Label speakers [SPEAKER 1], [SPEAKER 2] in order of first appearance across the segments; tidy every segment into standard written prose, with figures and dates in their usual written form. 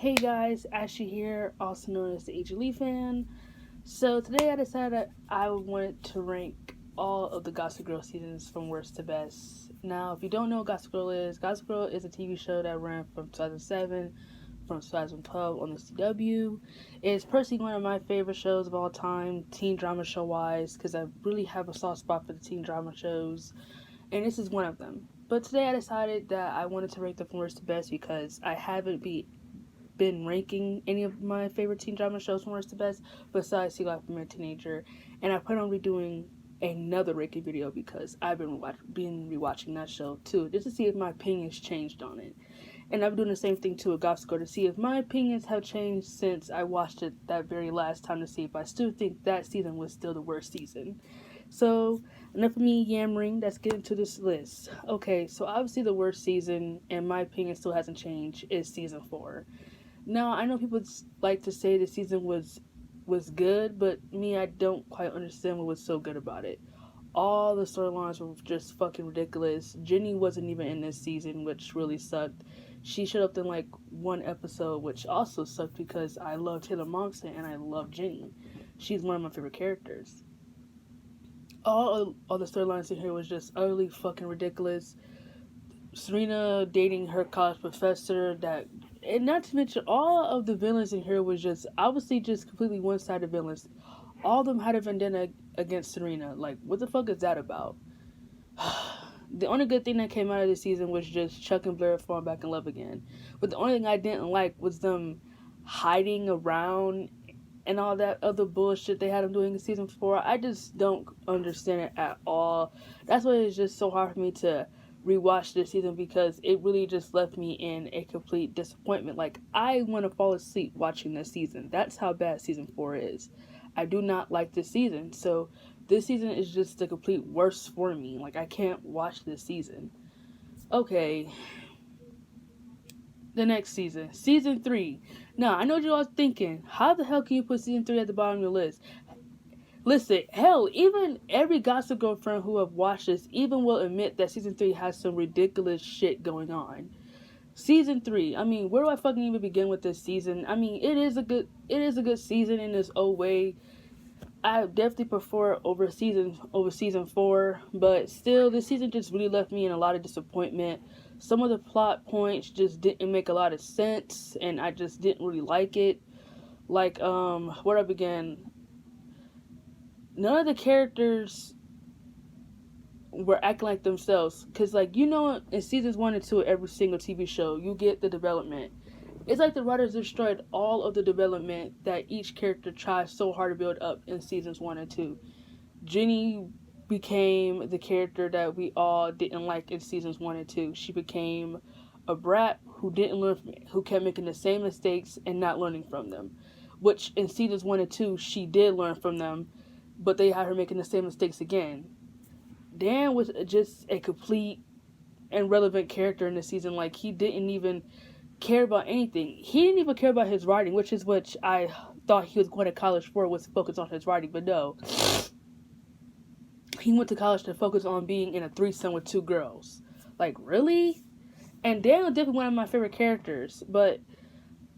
[SPEAKER 1] Hey guys, Ashley here, also known as the AJ fan. So today I decided I wanted to rank all of the Gossip Girl seasons from worst to best. Now, if you don't know what Gossip Girl is a TV show that ran from 2007 from 2012 on the CW. It's personally one of my favorite shows of all time, teen drama show wise, because I really have a soft spot for the teen drama shows, and this is one of them. But today I decided that I wanted to rank them from worst to best because I haven't been ranking any of my favorite teen drama shows from worst to best besides See Life from a Teenager, and I plan on redoing another ranking video because I've been rewatching that show too, just to see if my opinions changed on it. And I'm doing the same thing too with Gossip Girl to see if my opinions have changed since I watched it that very last time to see if I still think that season was still the worst season. So, enough of me yammering, let's get into this list. Okay, so obviously the worst season, and my opinion still hasn't changed, is season 4. Now, I know people like to say the season was good, but me, I don't quite understand what was so good about it. All the storylines were just fucking ridiculous. Jenny wasn't even in this season, which really sucked. She showed up in like one episode, which also sucked because I love Taylor Momsen and I love Jenny. She's one of my favorite characters. All the storylines in here was just utterly fucking ridiculous. Serena dating her college professor, that, and not to mention all of the villains in here was just obviously just completely one-sided villains. All of them had a vendetta against Serena. Like, what the fuck is that about? The only good thing that came out of this season was just Chuck and Blair falling back in love again. But the only thing I didn't like was them hiding around and all that other bullshit they had them doing in season 4. I just don't understand it at all. That's why it's just so hard for me to rewatch this season because it really just left me in a complete disappointment. Like, I want to fall asleep watching this season. That's how bad season 4 is. I do not like this season. So this season is just the complete worst for me. Like, I can't watch this season. Okay, the next season, season 3. Now, I know what you all thinking. How the hell can you put season 3 at the bottom of your list? Listen, hell, even every Gossip Girl friend who have watched this even will admit that season 3 has some ridiculous shit going on. Season 3, I mean, where do I fucking even begin with this season? I mean, it is a good season in its own way. I definitely prefer over season 4, but still, this season just really left me in a lot of disappointment. Some of the plot points just didn't make a lot of sense, and I just didn't really like it. Like, where I began, none of the characters were acting like themselves. Cause, like, you know, in seasons 1 and 2 of every single TV show, you get the development. It's like the writers destroyed all of the development that each character tries so hard to build up in seasons 1 and 2. Jenny became the character that we all didn't like in seasons 1 and 2. She became a brat who didn't learn from it, who kept making the same mistakes and not learning from them. Which in seasons 1 and 2, she did learn from them, but they had her making the same mistakes again. Dan was just a complete irrelevant character in the season. Like, he didn't even care about anything. He didn't even care about his writing, which is what I thought he was going to college for, was focus on his writing, but no. He went to college to focus on being in a threesome with 2 girls. Like, really? And Dan was definitely one of my favorite characters, but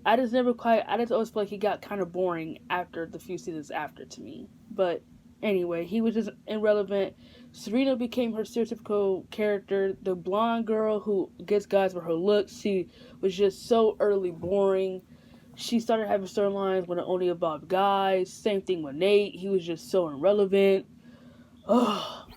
[SPEAKER 1] I just always feel like he got kind of boring after the few seasons after to me. But anyway, he was just irrelevant. Serena became her stereotypical character, the blonde girl who gets guys with her looks. She was just so utterly boring. She started having storylines when it only involved guys. Same thing with Nate. He was just so irrelevant. Ugh.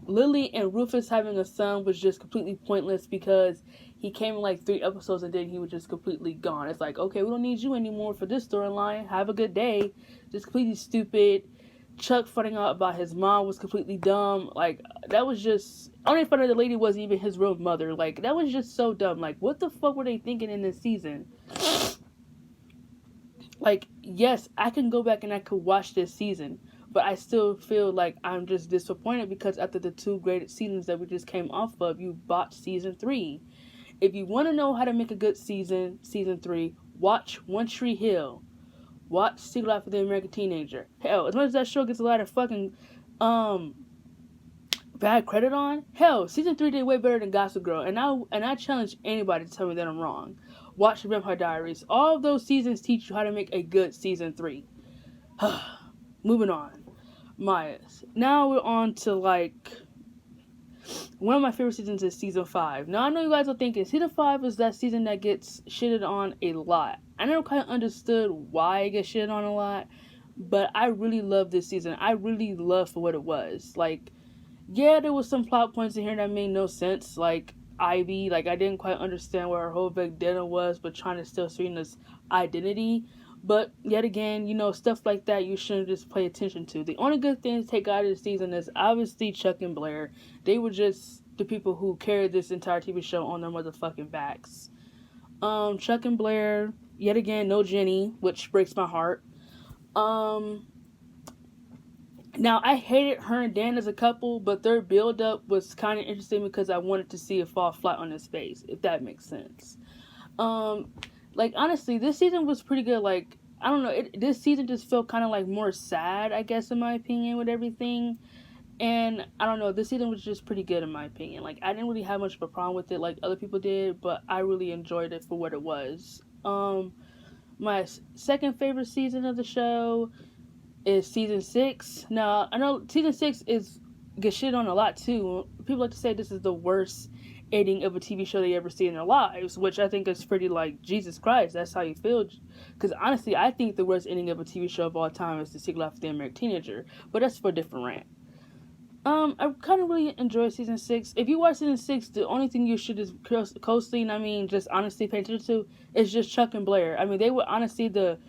[SPEAKER 1] Lily and Rufus having a son was just completely pointless because he came in like 3 episodes and then he was just completely gone. It's like, okay, we don't need you anymore for this storyline. Have a good day. Just completely stupid. Chuck finding out about his mom was completely dumb. Like, that was just... Only fun of the lady wasn't even his real mother. Like, that was just so dumb. Like, what the fuck were they thinking in this season? Like, yes, I can go back and I could watch this season, but I still feel like I'm just disappointed because after the 2 great seasons that we just came off of, you botched season 3. If you want to know how to make a good season 3, watch One Tree Hill. Watch Secret Life of the American Teenager. Hell, as much as that show gets a lot of fucking bad credit on. Hell, season 3 did way better than Gossip Girl, and I challenge anybody to tell me that I'm wrong. Watch Vampire Diaries. All of those seasons teach you how to make a good season 3. Moving on. Myas. Now we're on to one of my favorite seasons is season 5. Now I know you guys are thinking season 5 is that season that gets shitted on a lot. I never quite understood why it gets shitted on a lot, but I really love this season. I really love for what it was. Yeah, there was some plot points in here that made no sense. Like Ivy, I didn't quite understand what her whole vendetta was, but trying to steal Serena's identity. But yet again, stuff like that you shouldn't just pay attention to. The only good thing to take out of the season is obviously Chuck and Blair. They were just the people who carried this entire TV show on their motherfucking backs. Chuck and Blair, yet again, no Jenny, which breaks my heart. Now, I hated her and Dan as a couple, but their build-up was kind of interesting because I wanted to see it fall flat on his face, if that makes sense. Honestly, this season was pretty good. I don't know, this season just felt kind of, more sad, I guess, in my opinion, with everything. And, I don't know, this season was just pretty good, in my opinion. I didn't really have much of a problem with it like other people did, but I really enjoyed it for what it was. My second favorite season of the show is season 6. Now, I know season 6 gets shit on a lot too. People like to say this is the worst ending of a TV show they ever see in their lives, which I think is pretty Jesus Christ, that's how you feel. Because honestly, I think the worst ending of a TV show of all time is The Secret Life of the American Teenager, but that's for a different rant. I kind of really enjoy season 6. If you watch season 6, the only thing you should just closely, just honestly pay attention to is just Chuck and Blair. They were honestly the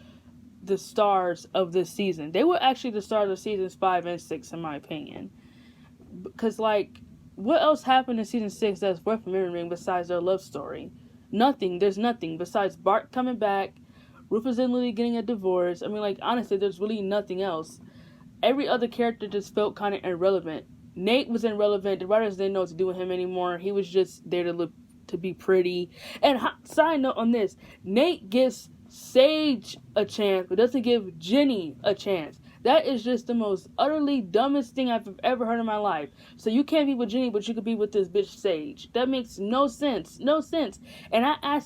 [SPEAKER 1] stars of this season. They were actually the stars of seasons 5 and 6, in my opinion. Because, what else happened in season 6 that's worth remembering besides their love story? Nothing. There's nothing besides Bart coming back, Rufus and Lily getting a divorce. Honestly, there's really nothing else. Every other character just felt kind of irrelevant. Nate was irrelevant. The writers didn't know what to do with him anymore. He was just there to be pretty. And side note on this, Nate gives Sage a chance, but doesn't give Jenny a chance. That is just the most utterly dumbest thing I've ever heard in my life. So you can't be with Jenny, but you could be with this bitch Sage. That makes no sense. No sense. And I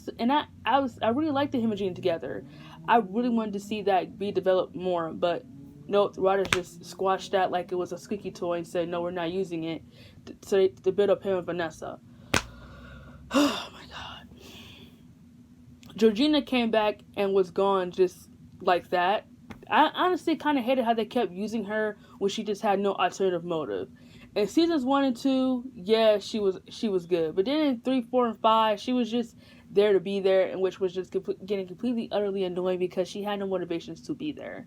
[SPEAKER 1] really liked him and Jenny together. I really wanted to see that be developed more, but nope, the writers just squashed that like it was a squeaky toy and said, no, we're not using it. So to build up him and Vanessa. Oh my God. Georgina came back and was gone just like that. I honestly kind of hated how they kept using her when she just had no alternative motive. In seasons 1 and 2, yeah, she was good. But then in 3, 4, and 5, she was just there to be there, and which was just getting completely, utterly annoying because she had no motivations to be there.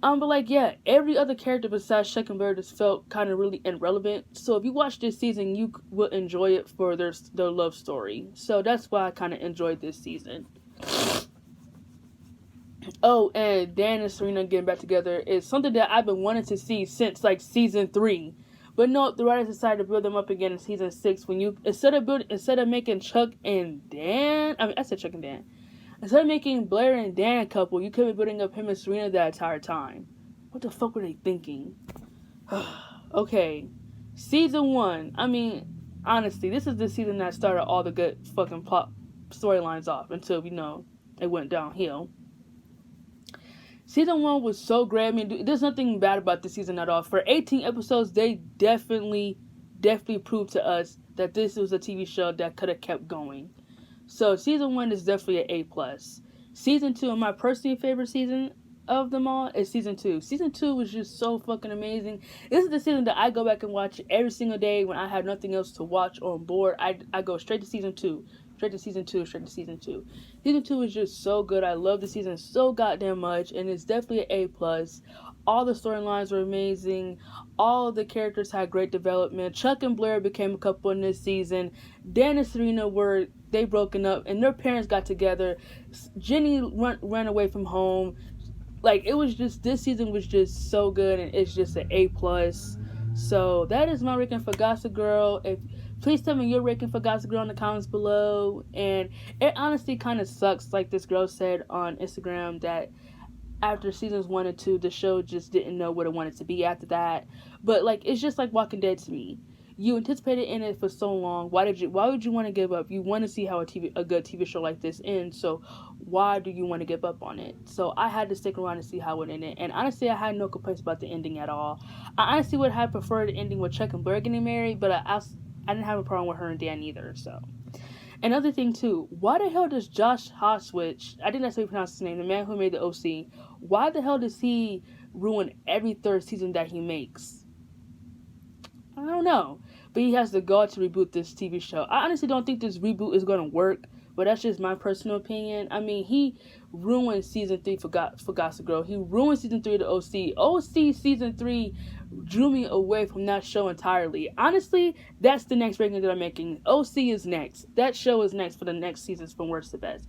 [SPEAKER 1] But every other character besides Chuck and Blair just felt kind of really irrelevant. So if you watch this season, you will enjoy it for their love story. So that's why I kind of enjoyed this season. Oh, and Dan and Serena getting back together is something that I've been wanting to see since season 3. But no, the writers decided to build them up again in season 6. When you instead of making Chuck and Dan, I said Chuck and Dan. Instead of making Blair and Dan a couple, you could be building up him and Serena that entire time. What the fuck were they thinking? Okay, season 1. Honestly, this is the season that started all the good fucking plot storylines off until it went downhill. Season 1 was so great. There's nothing bad about this season at all. For 18 episodes, they definitely proved to us that this was a TV show that could have kept going. So season 1 is definitely an A+. Season 2, and my personally favorite season of them all, is season 2. Season 2 was just so fucking amazing. This is the season that I go back and watch every single day when I have nothing else to watch or I'm bored. I go straight to season 2. Straight to season 2. Season 2 is just so good. I love the season so goddamn much, and it's definitely an A+. All the storylines were amazing. All the characters had great development. Chuck and Blair became a couple in this season. Dan and Serena they broken up, and their parents got together. Jenny ran away from home. It was just, this season was just so good, and it's just an A+. So that is my ranking for Gossip Girl. Please tell me your ranking for Gossip Girl in the comments below. And it honestly kind of sucks, like this girl said on Instagram, that after seasons 1 and 2, the show just didn't know what it wanted to be after that. But like, it's just like Walking Dead to me. You anticipated in it for so long. Why would you want to give up? You want to see how a good TV show like this ends. So why do you want to give up on it? So I had to stick around to see how it ended. And honestly, I had no complaints about the ending at all. I honestly would have preferred the ending with Chuck and Blair getting married, but I didn't have a problem with her and Dan either. So another thing too, why the hell does Josh Hoswich, I think that's how you pronounce his name, the man who made the OC, why the hell does he ruin every third season that he makes? I don't know. But he has the gall to reboot this TV show. I honestly don't think this reboot is going to work, but that's just my personal opinion. I mean, he ruined season 3 for Gossip Girl. He ruined season 3 of the OC. OC season 3 drew me away from that show entirely. Honestly, that's the next ranking that I'm making. OC is next. That show is next for the next seasons from worst to best.